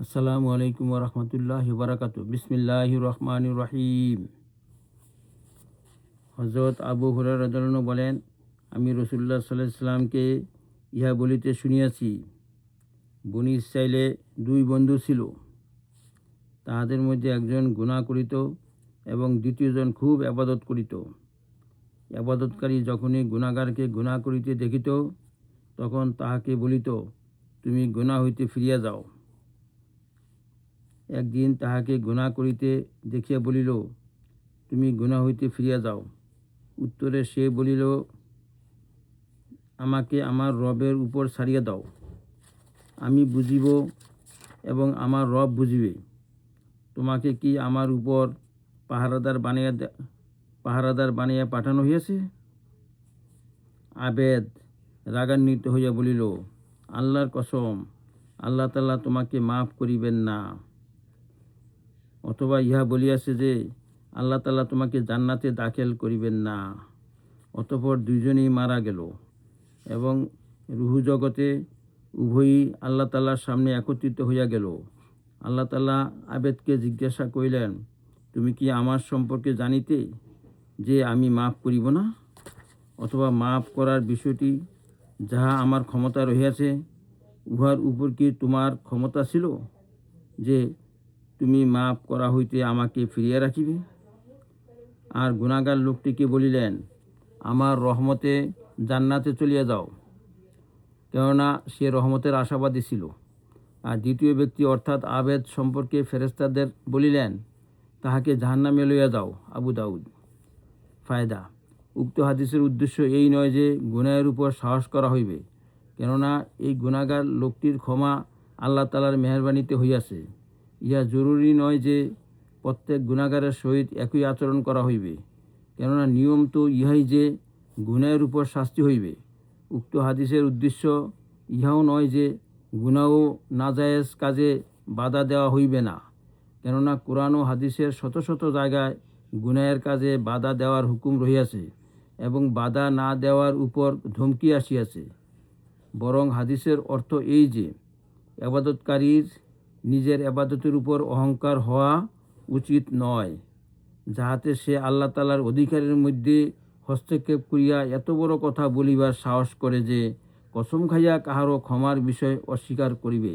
আসসালামু আলাইকুম রহমতুল্লাহি বারাকাতু। বিসমিল্লাহির রহমানির রহিম। হযরত আবু হুরায়রা রাদিয়াল্লাহু আনহু বলেন, আমি রাসূলুল্লাহ সাল্লাল্লাহু আলাইহি সাল্লামকে ইহা বলিতে শুনিয়াছি, বনী ইসরাঈলে দুই বন্ধু ছিল। তাহাদের মধ্যে একজন গুনাহ করিত এবং দ্বিতীয়জন খুব ইবাদত করিত। ইবাদতকারী যখনই গুনাহগারকে গুনাহ করিতে দেখিত, তখন তাহাকে বলিত, তুমি গুনাহ হইতে ফিরিয়া যাও। একদিন তাহাকে গুনাহ করিতে দেখিয়া বলিল, তুমি গুনাহ হইতে ফিরিয়া যাও। উত্তরে সে বলিল, আমাকে আমার রবের উপর ছাড়িয়া দাও, আমি বুঝিব এবং আমার রব বুঝিবে। তোমাকে কি আমার উপর পাহারাদার বানাইয়া পাঠানো হইয়াছে? আবেদ রাগান্বিত হইয়া বলিল, আল্লাহর কসম, আল্লাহ তাআলা তোমাকে মাফ করিবেন না। অথবা ইহা বলিয়াছে যে, আল্লাহ তাআলা তোমাকে জান্নাতে দাখিল করিবেন না। অতঃপর দুইজনেই মারা গেল এবং রূহ জগতে উভয়ই আল্লাহ তাআলার সামনে একত্রিত হইয়া গেল। আল্লাহ তাআলা আবেদকে জিজ্ঞাসা করিলেন, তুমি কি আমার সম্পর্কে জানিতে যে আমি মাফ করিব না? অথবা মাফ করার বিষয়টি যাহা আমার ক্ষমতা রহিয়াছে, উহার উপর কি তোমার ক্ষমতা ছিল যে তুমি মাফ করা হইতে আমাকে ফিরিয়ে রাখিবে? আর গুনাহগার লোকটিকে বলিলেন, আমার রহমতে জান্নাতে চলিয়া যাও, কেননা সে রহমতের আশাবাদী ছিল। আর দ্বিতীয় ব্যক্তি অর্থাৎ আবেদ সম্পর্কে ফেরেশতাদের বলিলেন, তাহাকে জাহান্নামে লইয়া যাও। আবু দাউদ। ফায়দা: উক্ত হাদিসের উদ্দেশ্য এই নয় যে গুনাহের উপর সাহস করা হইবে, কেননা এই গুনাহগার লোকটির ক্ষমা আল্লাহ তাআলার মেহেরবানিতে হইয়াছে। ইহা জরুরি নয় যে প্রত্যেক গুনাহগারের সহিত একই আচরণ করা হইবে, কেননা নিয়ম তো ইহাই যে গুনাহের উপর শাস্তি হইবে। উক্ত হাদিসের উদ্দেশ্য ইহাও নয় যে গুনাহ ও নাজায়েজ কাজে বাধা দেওয়া হইবে না, কেননা কোরআন ও হাদিসের শত শত জায়গায় গুনাহের কাজে বাধা দেওয়ার হুকুম রহিয়াছে এবং বাধা না দেওয়ার উপর ধমকি আসিয়াছে। বরং হাদিসের অর্থ এই যে, ইবাদতকারীর নিজের ইবাদতের উপর অহংকার হওয়া উচিত নয়, যাহাতে সে আল্লাহ তাআলার অধিকারের মধ্যে হস্তক্ষেপ করিয়া এত বড় কথা বলিবার সাহস করে যে কসম খাইয়া কাহারও ক্ষমার বিষয় অস্বীকার করিবে।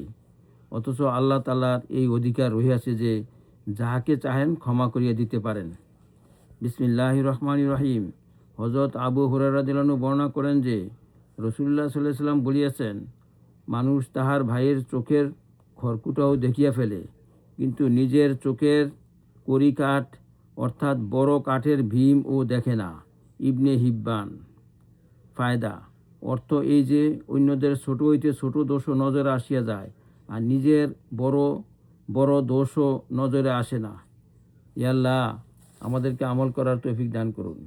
অথচ আল্লাহ তাআলার এই অধিকার রহিয়াছে যে যাহাকে চাহেন ক্ষমা করিয়া দিতে পারেন। বিসমিল্লাহির রহমানির রহিম। হযরত আবু হুরায়রা রাদিয়াল্লাহু আনহু বর্ণনা করেন যে, রাসূলুল্লাহ সাল্লাল্লাহু আলাইহি সাল্লাম বলিয়াছেন, মানুষ তাহার ভাইয়ের চোখের খড়কুটাও দেখিয়া ফেলে, কিন্তু নিজের চোখের কড়িকাঠ অর্থাৎ বড় কাঠের ভীম ও দেখে না। ইবনে হিব্বান। ফায়দা: অর্থ এই যে অন্যদের ছোট হইতে ছোট দোষও নজরে আসিয়া যায়, আর নিজের বড় বড় দোষও নজরে আসে না। ইয়া আল্লাহ, আমাদেরকে আমল করার তৌফিক দান করুন।